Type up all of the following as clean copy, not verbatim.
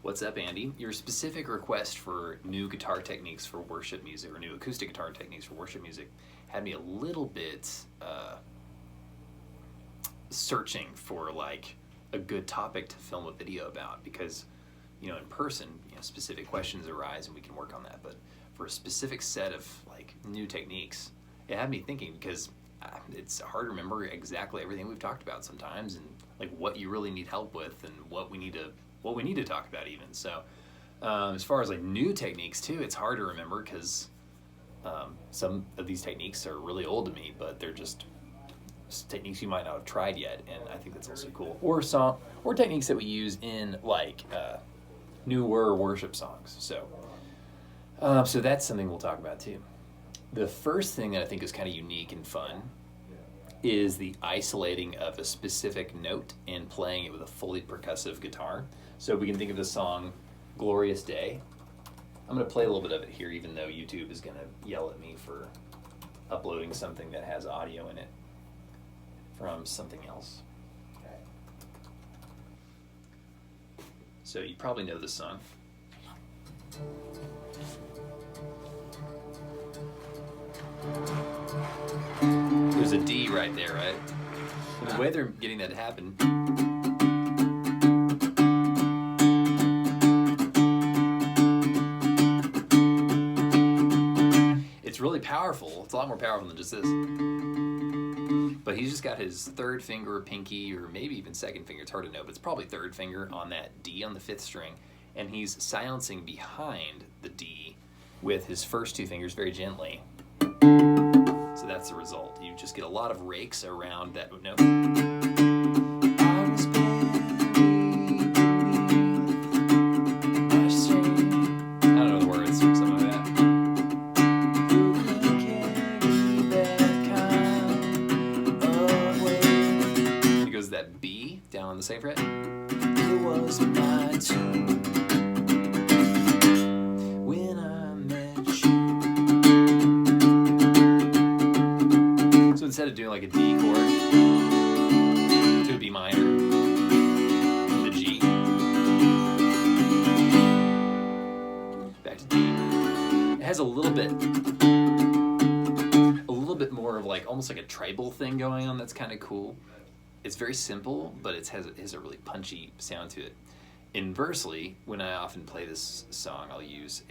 What's up, Andy? Your specific request for new guitar techniques for worship music, or new acoustic guitar techniques for worship music, had me a little bit searching for like a good topic to film a video about, because in person, specific questions arise and we can work on that. But for a specific set of like new techniques, it had me thinking, because it's hard to remember exactly everything we've talked about sometimes, and like what you really need help with, and what we need to talk about even. So as far as like new techniques too, it's hard to remember, because some of these techniques are really old to me, but they're just techniques you might not have tried yet, and I think that's also cool. Or techniques that we use in like newer worship songs. So that's something we'll talk about too. The first thing that I think is kind of unique and fun is the isolating of a specific note and playing it with a fully percussive guitar. So we can think of the song Glorious Day. I'm going to play a little bit of it here, even though YouTube is going to yell at me for uploading something that has audio in it from something else. Okay. So you probably know this song. There's a D right there, right? And the way they're getting that to happen, it's really powerful. It's a lot more powerful than just this. But he's just got his third finger, pinky, or maybe even second finger, it's hard to know, but it's probably third finger on that D on the fifth string, and he's silencing behind the D with his first two fingers very gently. So that's the result. You just get a lot of rakes around that note. I was buried beneath my string. I don't know the words, something like that. Who could carry that kind of weight? It goes that B down on the same fret. It was my tune. Instead of doing like a D chord to a B minor, the G, back to D. It has a little bit more of like almost like a tribal thing going on. That's kind of cool. It's very simple, but it has a really punchy sound to it. Inversely, when I often play this song, I'll use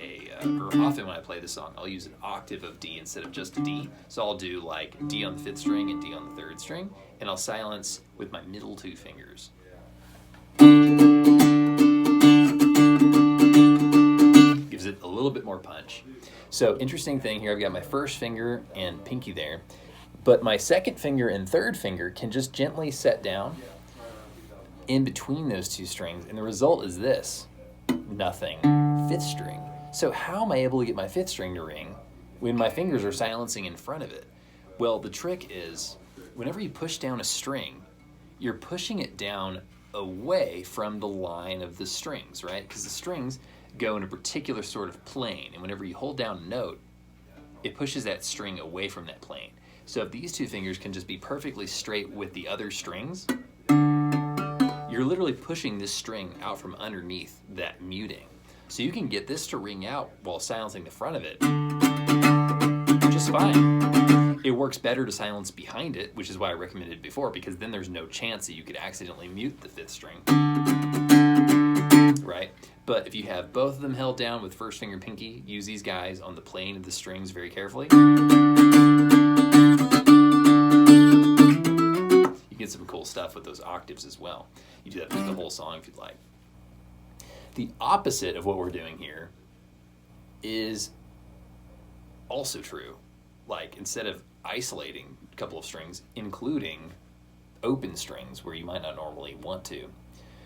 I'll use an octave of D instead of just a D. So I'll do like D on the fifth string and D on the third string, and I'll silence with my middle two fingers. Gives it a little bit more punch. So interesting thing here, I've got my first finger and pinky there, but my second finger and third finger can just gently set down in between those two strings, and the result is this: nothing, fifth string. So how am I able to get my fifth string to ring when my fingers are silencing in front of it? Well, the trick is, whenever you push down a string, you're pushing it down away from the line of the strings, right? Because the strings go in a particular sort of plane, and whenever you hold down a note, it pushes that string away from that plane. So if these two fingers can just be perfectly straight with the other strings, you're literally pushing this string out from underneath that muting. So you can get this to ring out while silencing the front of it just fine. It works better to silence behind it, which is why I recommended it before, because then there's no chance that you could accidentally mute the fifth string, right? But if you have both of them held down with first finger and pinky, use these guys on the plane of the strings very carefully. Get some cool stuff with those octaves as well. You do that through the whole song if you'd like. The opposite of what we're doing here is also true. Like, instead of isolating a couple of strings, including open strings where you might not normally want to.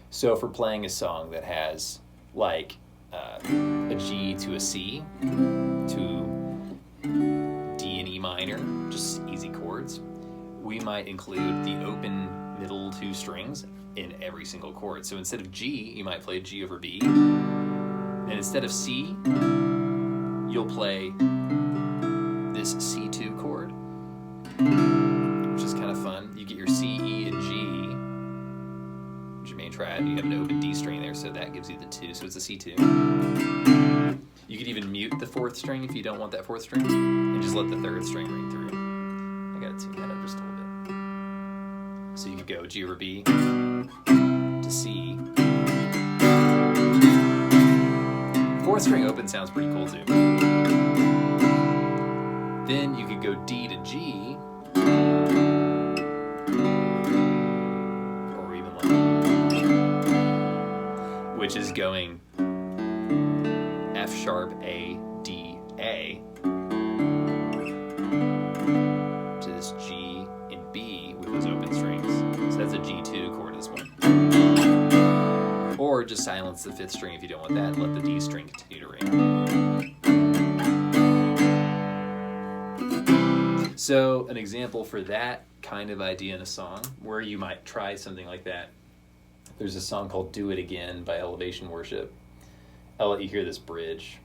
So if we're playing a song that has like a G to a C to D and E minor, just easy chords, we might include the open middle two strings in every single chord. So instead of G, you might play G over B. And instead of C, you'll play this C2 chord, which is kind of fun. You get your C, E, and G, G major try it. You have an open D string there, so that gives you the 2, so it's a C2. You could even mute the 4th string if you don't want that 4th string, and just let the 3rd string ring through. I gotta tune that up just a little bit. So you could go G over B to C. 4th string open sounds pretty cool too. Then you could go D to G, or even like, which is going F sharp A D A, which is G and B with those open strings. So that's a G2 chord at this point. Or just silence the 5th string if you don't want that and let the D string continue to ring. So an example for that kind of idea in a song where you might try something like that. There's a song called Do It Again by Elevation Worship. I'll let you hear this bridge.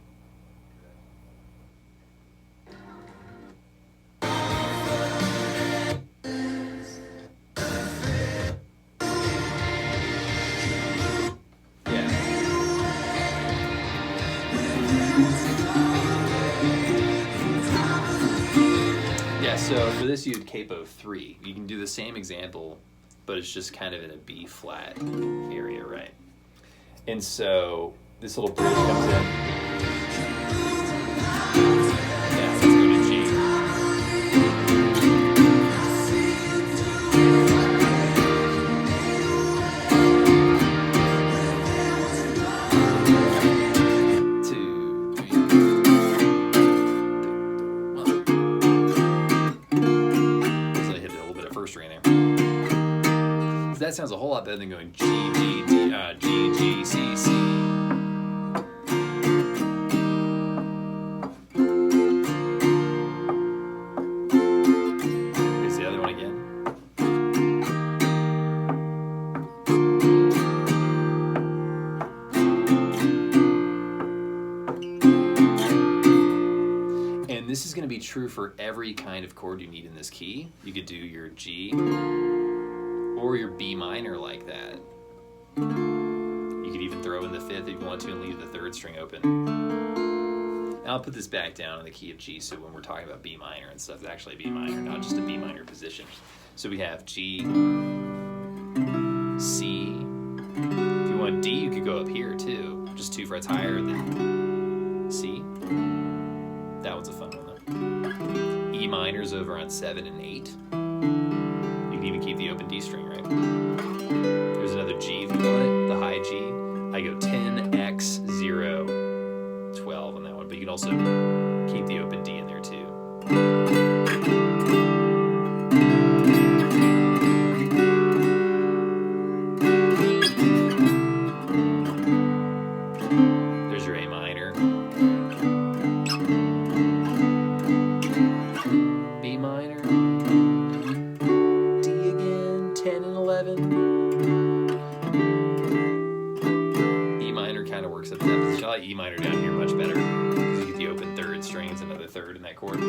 So for this you'd capo 3. You can do the same example, but it's just kind of in a B flat area, right? And so this little bridge comes in. Yeah, let's go to G. That sounds a whole lot better than going G, G, D, G, G, C, C. Here's the other one again. And this is going to be true for every kind of chord you need in this key. You could do your G, or your B minor like that. You could even throw in the 5th if you want to and leave the 3rd string open. And I'll put this back down in the key of G, so when we're talking about B minor and stuff, it's actually B minor, not just a B minor position. So we have G, C. If you want D, you could go up here too, just 2 frets higher than C. That one's a fun one though. E minor's over on 7 and 8. You can even keep the open D string, right? There's another G if you want it, the high G. I go 10, X, 0, 12 on that one, but you can also keep the open D in there too. There's your A minor. B minor. 10 and 11. E minor kind of works up to that position. I like E minor down here much better because you get the open 3rd strings, another 3rd in that chord.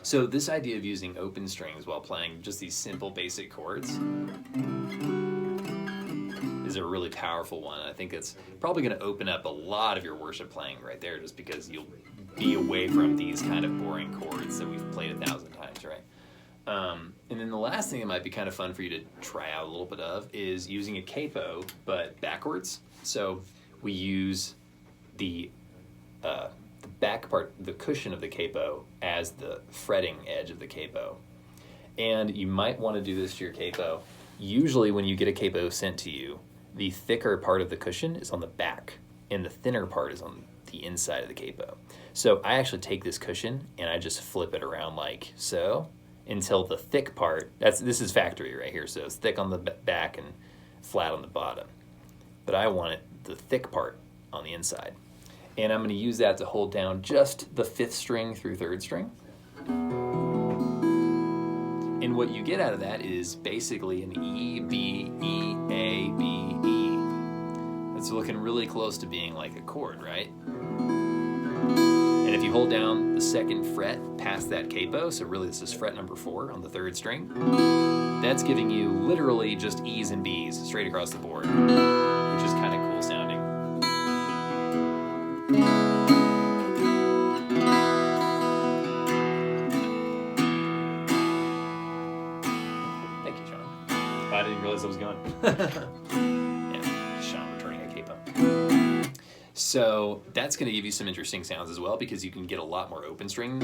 So this idea of using open strings while playing just these simple basic chords is a really powerful one. I think it's probably going to open up a lot of your worship playing right there, just because you'll be away from these kind of boring chords that we've played 1,000 times, right? And then the last thing that might be kind of fun for you to try out a little bit of is using a capo, but backwards. So we use the back part, the cushion of the capo, as the fretting edge of the capo. And you might want to do this to your capo. Usually when you get a capo sent to you, the thicker part of the cushion is on the back, and the thinner part is on the inside of the capo. So I actually take this cushion and I just flip it around like so until the thick part, this is factory right here, so it's thick on the back and flat on the bottom. But I want it the thick part on the inside. And I'm going to use that to hold down just the 5th string through 3rd string. And what you get out of that is basically an E, B, E, A, B, E. It's looking really close to being like a chord, right? And And if you hold down the 2nd fret past that capo, so really this is fret number 4 on the 3rd string, that's giving you literally just E's and B's straight across the board, which is kind of cool sounding. Thank you, Sean. I didn't realize I was gone. Yeah, Sean returning a capo. So that's going to give you some interesting sounds as well, because you can get a lot more open string.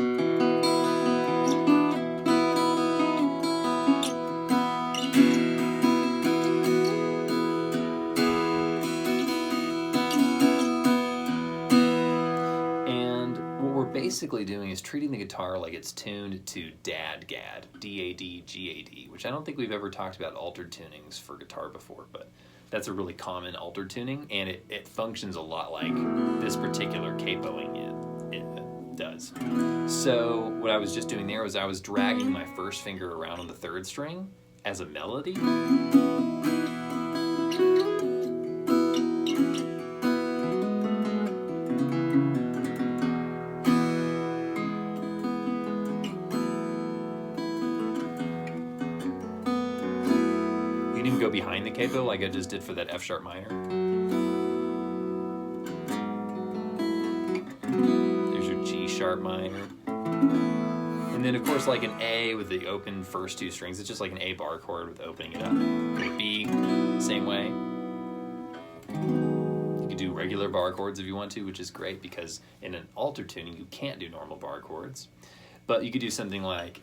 And what we're basically doing is treating the guitar like it's tuned to DAD-GAD, D-A-D-G-A-D, which I don't think we've ever talked about altered tunings for guitar before, but that's a really common altered tuning, and it functions a lot like this particular capoing it does. So what I was just doing there was I was dragging my 1st finger around on the 3rd string as a melody. You can even go behind the capo like I just did for that F sharp minor. There's your G sharp minor. And then of course like an A with the open first 2 strings, it's just like an A bar chord with opening it up. A B, same way. You could do regular bar chords if you want to, which is great because in an altered tuning you can't do normal bar chords. But you could do something like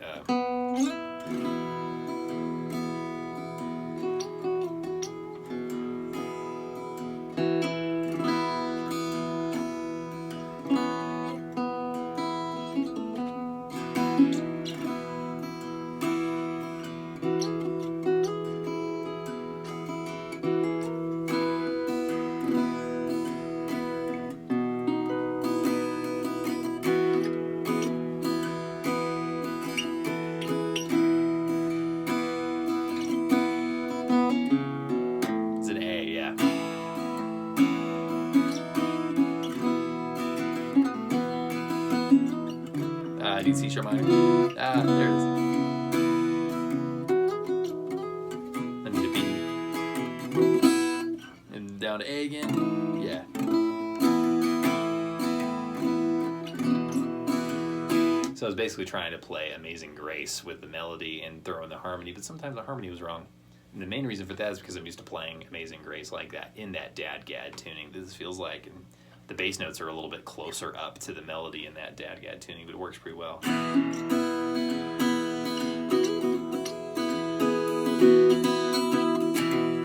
D C sharp minor. There it is. Then to B. And down to A again. Yeah. So I was basically trying to play Amazing Grace with the melody and throw in the harmony, but sometimes the harmony was wrong. And the main reason for that is because I'm used to playing Amazing Grace like that in that DAD-GAD tuning. This feels like, and the bass notes are a little bit closer up to the melody in that DAD-GAD tuning, but it works pretty well.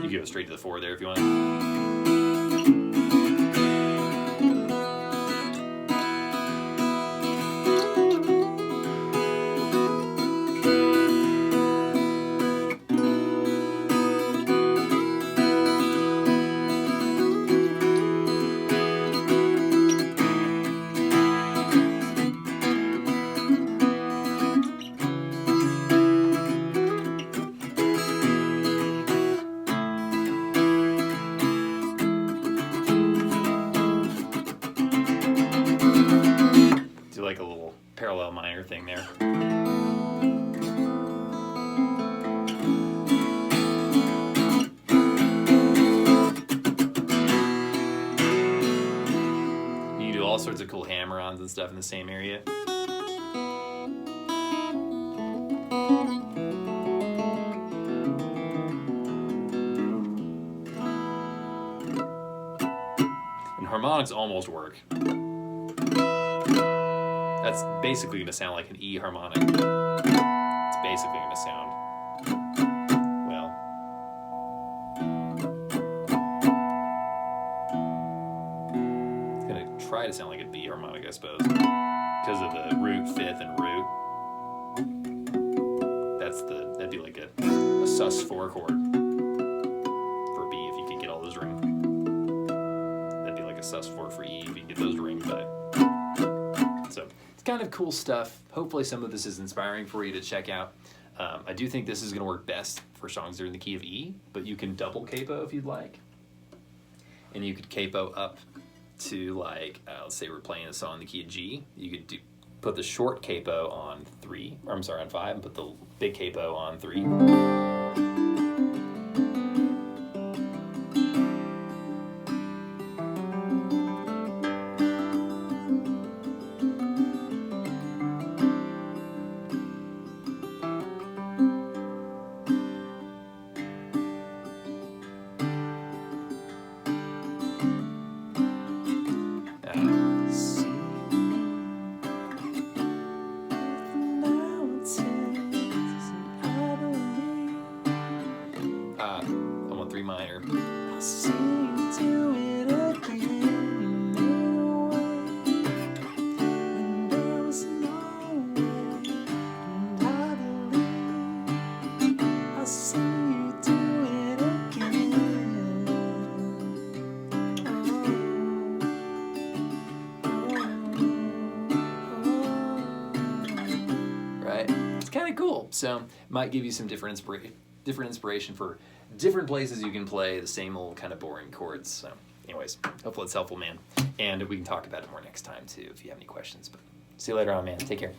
You go straight to the 4 there if you want. Like a little parallel minor thing there. You can do all sorts of cool hammer-ons and stuff in the same area. And harmonics almost work. That's basically going to sound like an E harmonic. It's basically going to sound, well, it's going to try to sound like a B harmonic, I suppose, because of the root, 5th, and root. That'd be like a sus4 chord for B if you could get all those rings. That'd be like a sus4 for E if you could get those rings, but so kind of cool stuff. Hopefully some of this is inspiring for you to check out. I do think this is going to work best for songs that are in the key of E, but you can double capo if you'd like. And you could capo up to like, let's say we're playing a song in the key of G, you could put the short capo on 3, or I'm sorry, on 5, and put the big capo on 3. I want 3 minor. I'll see you do it again. You made a way when there was no way, and I believe I'll see you do it again. Right? It's kind of cool. So might give you some different inspiration for different places you can play the same old kind of boring chords. So anyways, hopefully it's helpful, man. And we can talk about it more next time too if you have any questions. But see you later on, man. Take care.